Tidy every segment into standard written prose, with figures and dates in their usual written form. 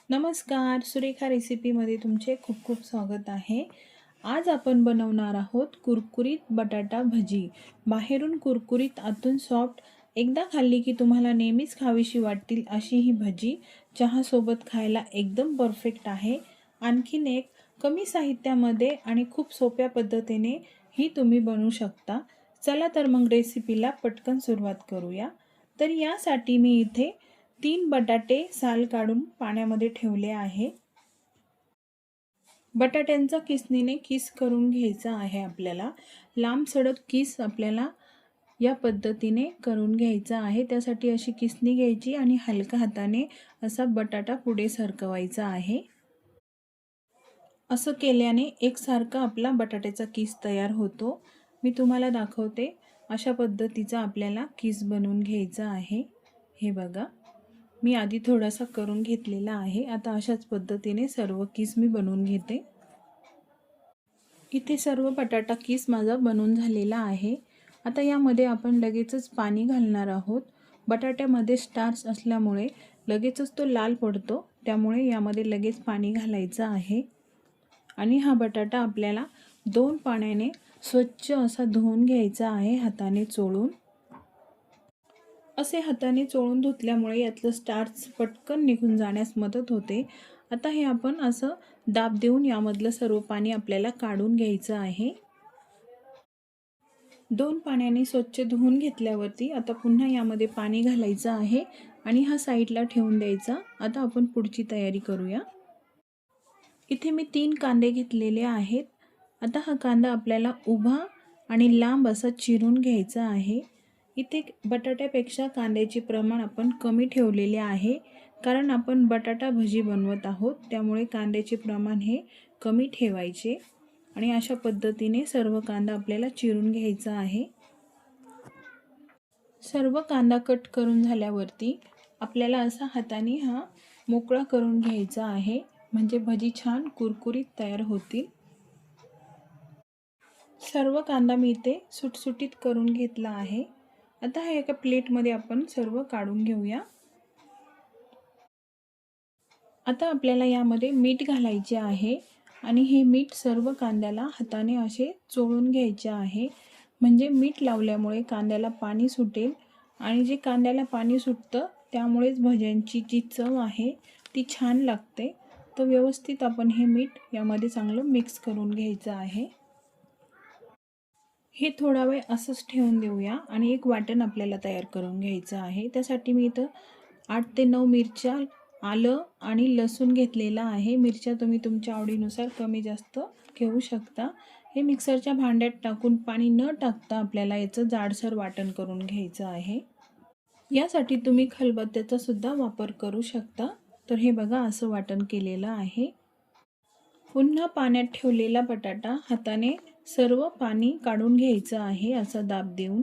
नमस्कार, सुरेखा रेसिपीमध्ये तुमचे खूप खूप स्वागत आहे. आज आपण बनवणार आहोत कुरकुरीत बटाटा भजी. बाहेरून कुरकुरीत, आतून सॉफ्ट. एकदा खाल्ली की तुम्हाला नेहमीच खावीशी वाटतील अशी ही भजी चहासोबत खायला एकदम परफेक्ट आहे. आणखीन एक कमी साहित्यामध्ये आणि खूप सोप्या पद्धतीने ही तुम्ही बनवू शकता. चला तर मग रेसिपीला पटकन सुरुवात करूया. तर यासाठी मी इथे 3 बटाटे साल काढून पाण्यामध्ये ठेवले आहे. बटाट्यांचा किसणीने किस करून घ्यायचा आहे आपल्याला. लांब सडक किस आपल्याला या पद्धतीने करून घ्यायचा आहे. त्यासाठी अशी किसणी घ्यायची आणि हलक्या हाताने असा बटाटा पुढे सरकवायचा आहे. असं केल्याने एकसारखा आपला बटाट्याचा किस तयार होतो. मी तुम्हाला दाखवते. अशा पद्धतीचा आपल्याला किस बनवून घ्यायचा आहे. हे बघा, मी आधी थोडासा करून घेतलेला आहे. आता अशाच पद्धतीने सर्व किस मी बनवून घेते. इथे सर्व बटाटा किस माझा बनवून झालेला आहे. आता यामध्ये आपण लगेचच पाणी घालणार आहोत. बटाट्यामध्ये स्टार्च असल्यामुळे लगेचच तो लाल पडतो, त्यामुळे यामध्ये लगेच पाणी घालायचं आहे. आणि हा बटाटा आपल्याला 2 पाण्याने स्वच्छ असा धुवून घ्यायचा आहे, हाताने चोळून. असे हाताने चोळून धुतल्यामुळे यातलं स्टार्च पटकन निघून जाण्यास मदत होते. आता हे आपण असं दाब देऊन यामधलं सर्व पाणी आपल्याला काढून घ्यायचं आहे. 2 पाण्याने स्वच्छ धुवून घेतल्यावरती आता पुन्हा यामध्ये पाणी घालायचं आहे आणि हा साईडला ठेवून द्यायचा. आता आपण पुढची तयारी करूया. इथे मी 3 कांदे घेतलेले आहेत. आता हा कांदा आपल्याला उभा आणि लांब असा चिरून घ्यायचा आहे. इथे बटाट्यापेक्षा कांद्याचे प्रमाण आपण कमी ठेवलेले आहे, कारण आपण बटाटा भजी बनवत आहोत, त्यामुळे कांद्याचे प्रमाण हे कमी ठेवायचे. आणि अशा पद्धतीने सर्व कांदा आपल्याला चिरून घ्यायचा आहे. सर्व कांदा कट करून झाल्यावरती आपल्याला असा हाताने हा मोकळा करून घ्यायचा आहे, म्हणजे भजी छान कुरकुरीत तयार होतील. सर्व कांदा मी इथे सुटसुटीत करून घेतला आहे. आता हा एका प्लेटमध्ये आपण सर्व काढून घेऊया. आता आपल्याला यामध्ये मीठ घालायचे आहे आणि हे मीठ सर्व कांद्याला हाताने असे चोळून घ्यायचे आहे, म्हणजे मीठ लावल्यामुळे कांद्याला पाणी सुटेल आणि जे कांद्याला पाणी सुटतं त्यामुळेच भज्यांची जी चव आहे ती छान लागते. तर व्यवस्थित आपण हे मीठ यामध्ये चांगलं मिक्स करून घ्यायचं आहे. हे थोडा वेळ असंच ठेवून देऊया आणि एक वाटण आपल्याला तयार करून घ्यायचं आहे. त्यासाठी मी इथं 8 ते 9 मिरच्या, आलं आणि लसूण घेतलेला आहे. मिरच्या तुम्ही तुमच्या आवडीनुसार कमी जास्त घेऊ शकता. हे मिक्सरच्या भांड्यात टाकून पाणी न टाकता आपल्याला याचं जाडसर वाटण करून घ्यायचं आहे. यासाठी तुम्ही खलबत्त्याचा सुद्धा वापर करू शकता. तर हे बघा, असं वाटण केलेलं आहे. पुन्हा पाण्यात ठेवलेला बटाटा हाताने सर्व पाणी काढून घ्यायचं आहे, असा दाब देऊन.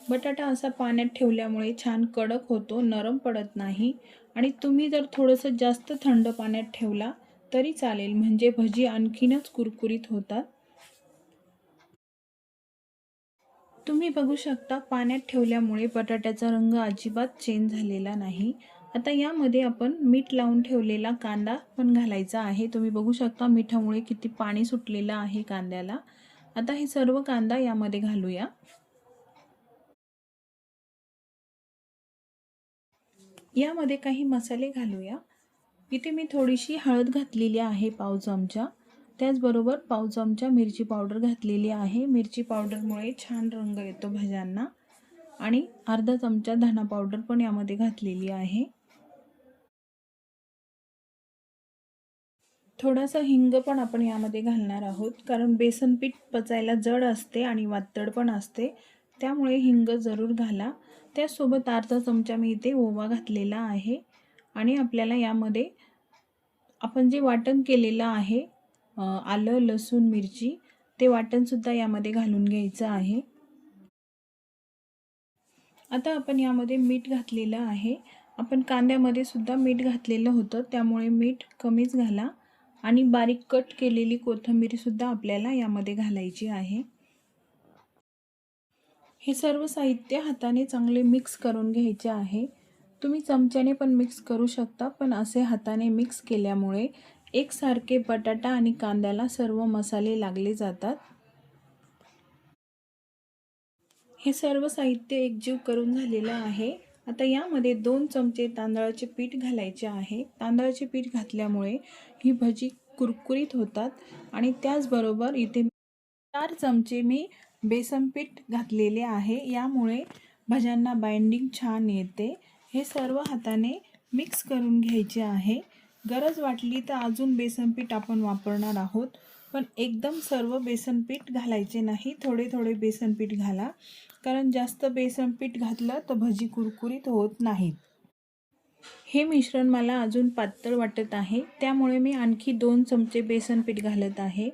बटाटा असा पाण्यात ठेवल्यामुळे छान कडक होतो, नरम पडत नाही. आणि तुम्ही जर थोडंसं जास्त थंड पाण्यात ठेवला तरी चालेल, म्हणजे भजी आणखीनच कुरकुरीत होतात. तुम्ही बघू शकता, पाण्यात ठेवल्यामुळे बटाट्याचा रंग अजिबात चेंज झालेला नाही. आता यामध्ये आपण मीठ लावून ठेवलेला कांदा पण घालायचा आहे. तुम्ही बघू शकता मिठामुळे किती पाणी सुटलेलं आहे कांद्याला. आता हे सर्व कांदा यामध्ये घालूया. यामध्ये काही मसाले घालूया. इथे मी थोडीशी हळद घातलेली आहे, पाव चमचा. त्याचबरोबर पाव चमचा मिरची पावडर घातलेली आहे. मिरची पावडरमुळे छान रंग येतो भज्यांना. आणि अर्धा चमचा धना पावडर पण यामध्ये घातलेली आहे. थोडासा हिंग पण आपण यामध्ये घालणार आहोत, कारण बेसन पीठ पचायला जड असते आणि वातड पण असते, त्यामुळे हिंग जरूर घाला. त्यासोबत अर्धा चमचा मी इथे ओवा घातलेला आहे. आणि आपल्याला यामध्ये आपण जे वाटण केलेलं आहे, आलं लसूण मिरची, ते वाटणसुद्धा यामध्ये घालून घ्यायचं आहे. आता आपण यामध्ये मीठ घातलेलं आहे. आपण कांद्यामध्ये सुद्धा मीठ घातलेलं होतं, त्यामुळे मीठ कमीच घाला. आणि बारीक कट केलेली कोथिंबीरसुद्धा आपल्याला यामध्ये घालायची आहे. हे सर्व साहित्य हाताने चांगले मिक्स करून घ्यायचे आहे. तुम्ही चमच्याने पण मिक्स करू शकता, पण असे हाताने मिक्स केल्यामुळे एकसारखे बटाटा आणि कांद्याला सर्व मसाले लागले जातात। हे सर्व साहित्य एकजीव करून झालेलं आहे। आता यामध्ये 2 चमचे तांदळाचे पीठ घालायचे आहे। तांदळाचे पीठ घातल्यामुळे ही भजी कुरकुरीत होतात आणि त्याचबरोबर इथे 4 चमचे मी बेसन पीठ घातलेले आहे। यामुळे भज्यांना बाइंडिंग छान येते। हे सर्व हाताने मिक्स करून घ्यायचे आहे। गरज वाटली तर अजून बेसन पीठ आपण वापरणार आहोत, पण एकदम सर्व बेसन पीठ घालायचे नाही, थोडे थोडे बेसन पीठ घाला, कारण जास्त बेसन पीठ घातलं तर भजी कुरकुरीत होत नाहीत। हे मिश्रण मला अजून पातळ वाटत आहे, त्यामुळे मी आणखी 2 चमचे बेसन पीठ घालत आहे।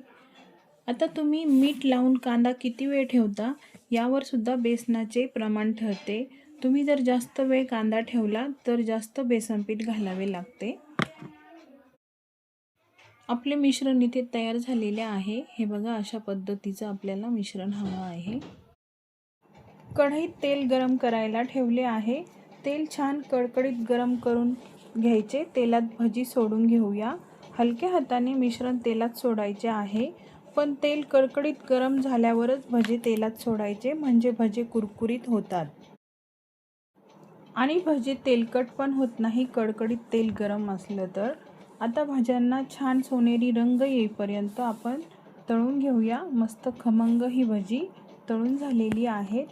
आता तुम्ही मीठ लावून कांदा किती वेळ ठेवता यावर सुद्धा बेसनाचे प्रमाण ठरते। तुम्ही जर जास्त वेळ कांदा ठेवला तर जास्त बेसन पीठ घालावे लागते। आपले मिश्रण इथे तयार झालेले आहे। हे बघा, अशा पद्धतीचं आपल्याला मिश्रण हवं आहे। कढईत तेल गरम करायला ठेवले आहे। तेल छान कडकडीत गरम करून घ्यायचे। तेलात भजी सोडून घेऊया। हलक्या हाताने मिश्रण तेलात सोडायचे आहे, पण तेल कडकडीत गरम झाल्यावरच भजे तेलात सोडायचे, म्हणजे भजे कुरकुरीत होतात आणि भजे तेलकट पण होत नाही कडकडीत तेल गरम असलं तर। आता भाज्यांना छान सोनेरी रंग येईपर्यंत आपण तळून घेऊया। मस्त खमंग ही भजी तळून झालेली आहेत।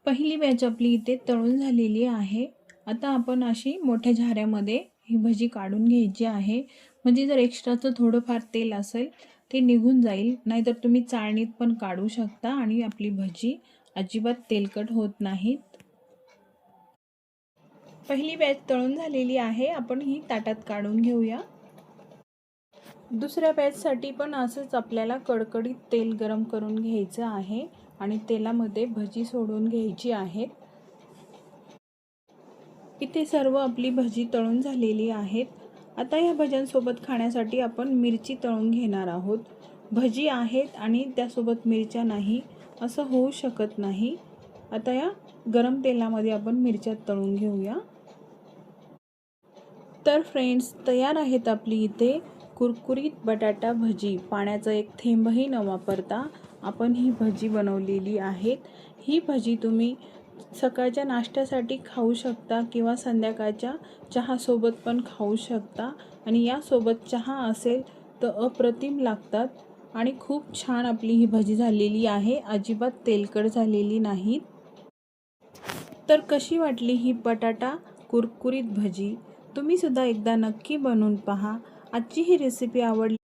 पहिली बॅच आपली इथे तळून झालेली आहे। आता आपण अशी मोठ्या झाऱ्यामध्ये ही भजी काढून घ्यायची आहे, म्हणजे जर एक्स्ट्राचं थोडंफार तेल असेल ते निघून जाईल। नाहीतर तुम्ही चाळणीत पण काढू शकता आणि आपली भजी अजिबात तेलकट होत नाहीत। पहिली बॅच तळून झालेली आहे, आपण ही ताटात काढून घेऊया। दुसऱ्या बॅचसाठी पण असंच आपल्याला कडकडीत तेल गरम करून घ्यायचं आहे आणि तेलामध्ये भजी सोडून घ्यायची आहेत। इथे सर्व आपली भजी तळून झालेली आहेत। आता या भज्यांसोबत खाण्यासाठी आपण मिरची तळून घेणार आहोत। भजी आहेत आणि त्यासोबत मिरच्या नाही असं होऊ शकत नाही। आता या गरम तेलामध्ये आपण मिरच्या तळून घेऊया। तर फ्रेंड्स, तयार आहेत आपली इथे कुरकुरीत बटाटा भजी। पाण्याचा एक थेंबही न वापरता आपण ही भजी बनवलेली आहेत। ही भजी तुम्ही सकाळच्या नाश्त्यासाठी खाऊ शकता किंवा संध्याकाळच्या चहासोबत पण खाऊ शकता आणि यासोबत चहा असेल तर अप्रतिम लागतात आणि खूप छान आपली ही भजी झालेली आहे, अजिबात तेलकट झालेली नाहीत। तर कशी वाटली ही बटाटा कुरकुरीत भजी? तुम्ही सुद्धा एकदा नक्की बनवून पहा। आजची ही रेसिपी आवडली